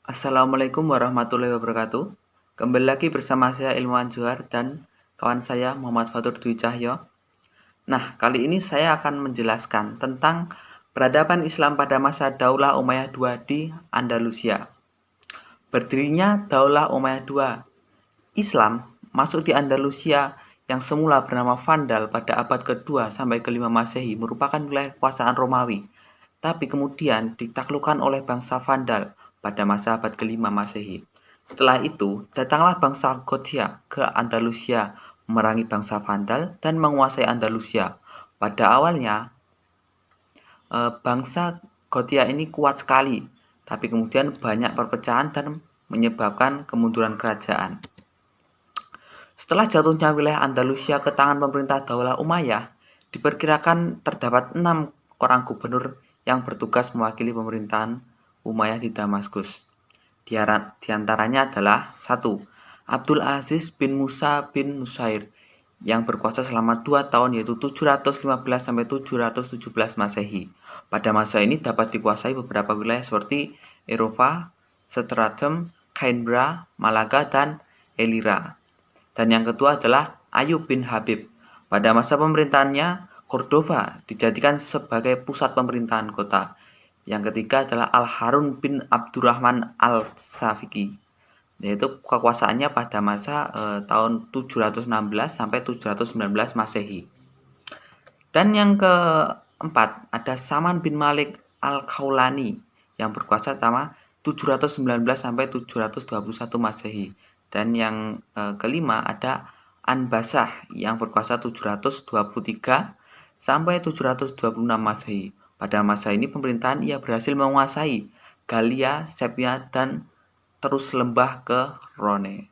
Assalamualaikum warahmatullahi wabarakatuh. Kembali lagi bersama saya Ilmuwan Johar dan kawan saya Muhammad Fatur Dwi Cahyo. Nah, kali ini saya akan menjelaskan tentang peradaban Islam pada masa Daulah Umayyah II di Andalusia. Berdirinya Daulah Umayyah II, Islam masuk di Andalusia yang semula bernama Vandal pada abad ke-2 sampai ke-5 Masehi merupakan wilayah kekuasaan Romawi, tapi kemudian ditaklukkan oleh bangsa Vandal pada masa abad ke-5 Masehi. Setelah itu, datanglah bangsa Gothia ke Andalusia memerangi bangsa Vandal dan menguasai Andalusia. Pada awalnya, bangsa Gothia ini kuat sekali, tapi kemudian banyak perpecahan dan menyebabkan kemunduran kerajaan. Setelah jatuhnya wilayah Andalusia ke tangan pemerintah Daulah Umayyah, diperkirakan terdapat 6 orang gubernur yang bertugas mewakili pemerintahan Umayyah di Damaskus. Di antaranya adalah 1. Abdul Aziz bin Musa bin Nusair yang berkuasa selama 2 tahun yaitu 715 sampai 717 Masehi. Pada masa ini dapat dikuasai beberapa wilayah seperti Eropa, Stratton, Canberra, Malaga, dan Elira. Dan yang kedua adalah Ayub bin Habib. Pada masa pemerintahannya, Cordova dijadikan sebagai pusat pemerintahan kota. Yang ketiga adalah Al-Harun bin Abdurrahman Al-Safiki, yaitu kekuasaannya pada masa tahun 716 sampai 719 Masehi. Dan yang keempat ada Saman bin Malik Al-Khawlani yang berkuasa selama 719 sampai 721 Masehi. Dan yang kelima ada Anbasah yang berkuasa 723 sampai 726 Masehi. Pada masa ini pemerintahan ia berhasil menguasai Galia, Sepia, dan terus lembah ke Rhone.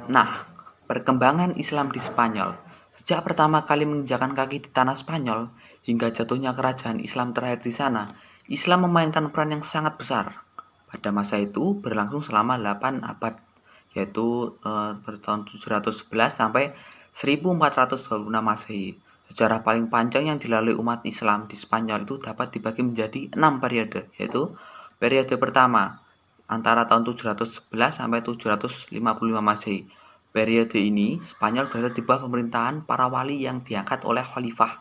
Nah, perkembangan Islam di Spanyol. Sejak pertama kali menginjakan kaki di tanah Spanyol hingga jatuhnya kerajaan Islam terakhir di sana, Islam memainkan peran yang sangat besar. Pada masa itu berlangsung selama 8 abad, yaitu pada tahun 711 sampai 1426 Masehi. Sejarah paling panjang yang dilalui umat Islam di Spanyol itu dapat dibagi menjadi 6 periode, yaitu periode pertama antara tahun 711 sampai 755 Masehi. Periode ini Spanyol berada di bawah pemerintahan para wali yang diangkat oleh Khalifah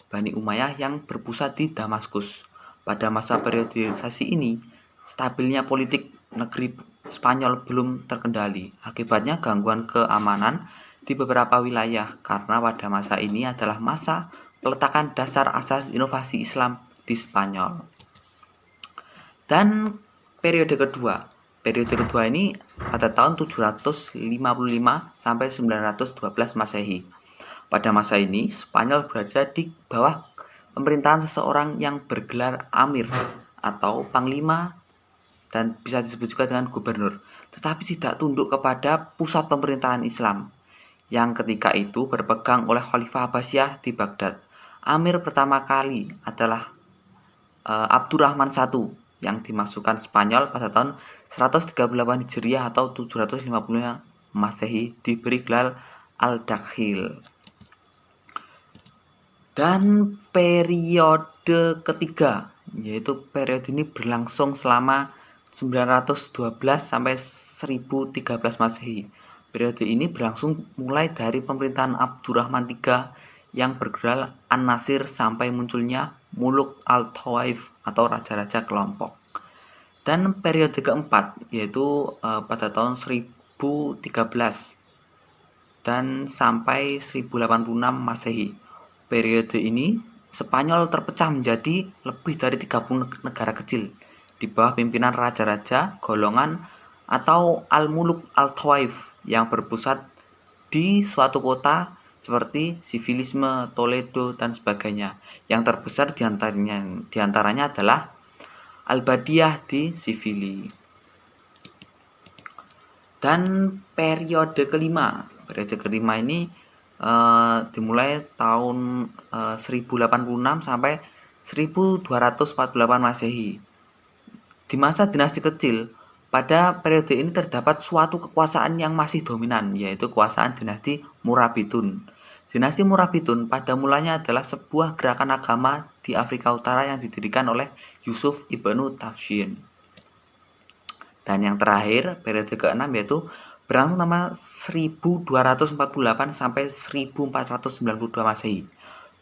Bani Umayyah yang berpusat di Damaskus. Pada masa periodisasi ini, stabilnya politik negeri Spanyol belum terkendali. Akibatnya gangguan keamanan di beberapa wilayah karena pada masa ini adalah masa peletakan dasar asas inovasi Islam di Spanyol. Dan periode kedua ini pada tahun 755 sampai 912 Masehi. Pada masa ini Spanyol berada di bawah pemerintahan seseorang yang bergelar Amir atau Panglima dan bisa disebut juga dengan gubernur, tetapi tidak tunduk kepada pusat pemerintahan Islam yang ketika itu berpegang oleh Khalifah Abbasiyah di Baghdad. Amir pertama kali adalah Abdurrahman I yang dimasukkan Spanyol pada tahun 138 Hijriah atau 750 Masehi, diberi gelar Al-Dakhil. Dan periode ketiga, yaitu periode ini berlangsung selama 912 sampai 1013 Masehi. Periode ini berlangsung mulai dari pemerintahan Abdurrahman III yang bergelar An-Nasir sampai munculnya Muluk Al-Tawaif atau raja-raja kelompok. Dan periode keempat yaitu pada tahun 1013 dan sampai 1086 Masehi. Periode ini Spanyol terpecah menjadi lebih dari 30 negara kecil di bawah pimpinan raja-raja golongan atau Al-Muluk Al-Tawaif yang berpusat di suatu kota seperti Sivilisme, Toledo, dan sebagainya. Yang terbesar diantaranya adalah Al-Badiyah di Sivili. Dan periode kelima ini dimulai tahun 1086 sampai 1248 Masehi. Di masa dinasti kecil, pada periode ini terdapat suatu kekuasaan yang masih dominan, yaitu kekuasaan dinasti Murabitun. Dinasti Murabitun pada mulanya adalah sebuah gerakan agama di Afrika Utara yang didirikan oleh Yusuf Ibnu Tafshin. Dan yang terakhir, periode ke-6 yaitu berlangsung nama 1248 sampai 1492 Masehi.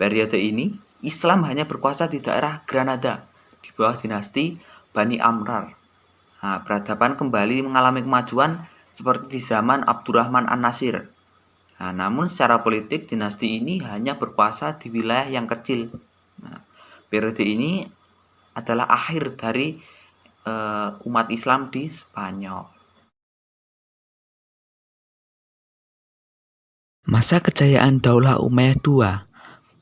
Periode ini, Islam hanya berkuasa di daerah Granada, di bawah dinasti Bani Amrar. Peradaban kembali mengalami kemajuan seperti di zaman Abdurrahman An-Nasir. Namun secara politik dinasti ini hanya berkuasa di wilayah yang kecil. Periode ini adalah akhir dari umat Islam di Spanyol. Masa kejayaan Daulah Umayyah II,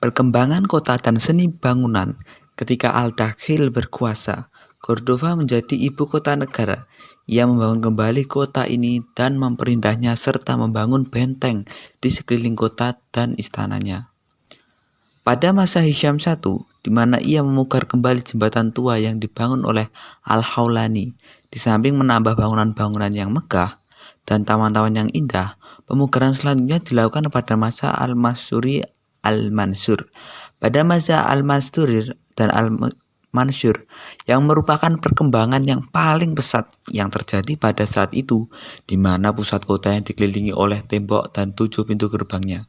perkembangan kota dan seni bangunan. Ketika Al-Dakhil berkuasa, Cordova menjadi ibu kota negara. Ia membangun kembali kota ini dan memperindahnya serta membangun benteng di sekeliling kota dan istananya. Pada masa Hisham I, di mana ia memugar kembali jembatan tua yang dibangun oleh Al-Khawlani, di samping menambah bangunan-bangunan yang megah dan taman-taman yang indah, pemugaran selanjutnya dilakukan pada masa Al-Mansuri Al-Mansur. Pada masa Al-Mansuri dan Al-Mansur, yang merupakan perkembangan yang paling pesat yang terjadi pada saat itu, di mana pusat kota yang dikelilingi oleh tembok dan 7 pintu gerbangnya.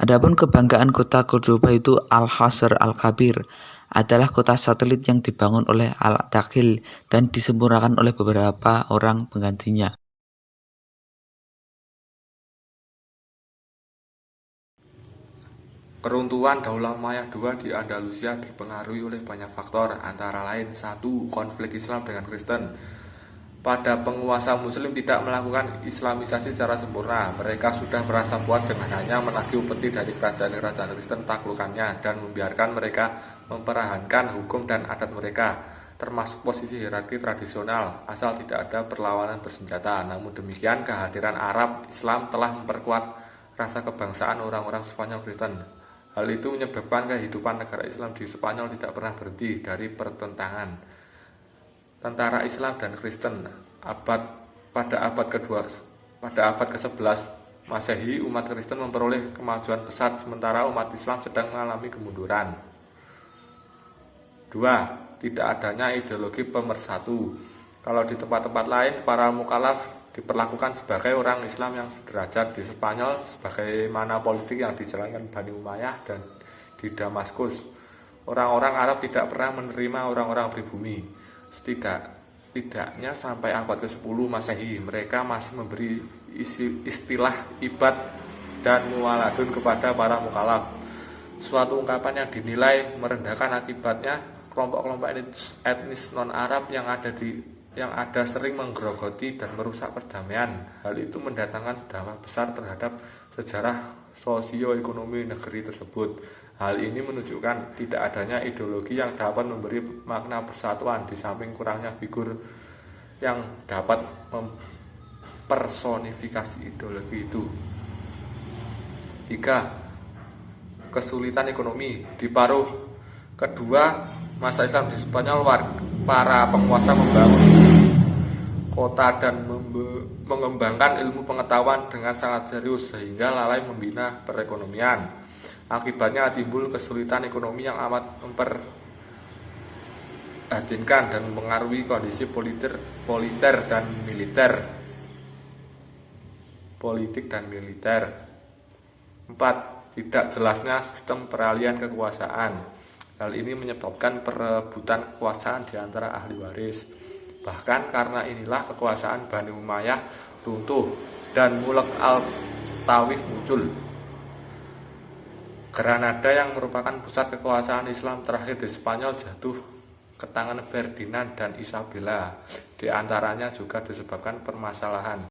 Adapun kebanggaan kota Cordoba itu Al-Hasr Al-Kabir, adalah kota satelit yang dibangun oleh Al-Dakhil dan disempurnakan oleh beberapa orang penggantinya. Keruntuhan Daulah Umayyah II di Andalusia dipengaruhi oleh banyak faktor, antara lain 1. Konflik Islam dengan Kristen. Pada penguasa Muslim tidak melakukan Islamisasi secara sempurna. Mereka sudah merasa puas dengan hanya menagih upeti dari kerajaan-kerajaan Kristen taklukannya dan membiarkan mereka mempertahankan hukum dan adat mereka, termasuk posisi hierarki tradisional, asal tidak ada perlawanan bersenjata. Namun demikian, kehadiran Arab Islam telah memperkuat rasa kebangsaan orang-orang Spanyol Kristen. Hal itu menyebabkan kehidupan negara Islam di Spanyol tidak pernah berhenti dari pertentangan tentara Islam dan Kristen. Pada abad ke-11 Masehi, umat Kristen memperoleh kemajuan pesat, sementara umat Islam sedang mengalami kemunduran. 2. Tidak adanya ideologi pemersatu. Kalau di tempat-tempat lain, para mukallaf diperlakukan sebagai orang Islam yang sederajat. Di Spanyol, sebagaimana politik yang dijalankan Bani Umayyah dan di Damaskus, orang-orang Arab tidak pernah menerima orang-orang pribumi. Setidaknya sampai abad ke-10 Masehi, mereka masih memberi istilah ibad dan muwaladun kepada para mukallaf. Suatu ungkapan yang dinilai merendahkan. Akibatnya, kelompok-kelompok etnis non-Arab yang ada sering menggerogoti dan merusak perdamaian. Hal itu mendatangkan dampak besar terhadap sejarah sosioekonomi negeri tersebut. Hal ini menunjukkan tidak adanya ideologi yang dapat memberi makna persatuan, di samping kurangnya figur yang dapat mempersonifikasi ideologi itu. 3. Kesulitan ekonomi. Di paruh kedua masa Islam di Spanyol, para penguasa membangun kota dan mengembangkan ilmu pengetahuan dengan sangat serius, sehingga lalai membina perekonomian. Akibatnya timbul kesulitan ekonomi yang amat memprihatinkan dan mempengaruhi kondisi politik dan militer. 4. Tidak jelasnya sistem peralihan kekuasaan. Hal ini menyebabkan perebutan kekuasaan di antara ahli waris. Bahkan karena inilah kekuasaan Bani Umayyah runtuh dan Mulk Al-Tawif muncul. Granada yang merupakan pusat kekuasaan Islam terakhir di Spanyol jatuh ke tangan Ferdinand dan Isabella. Di antaranya juga disebabkan permasalahan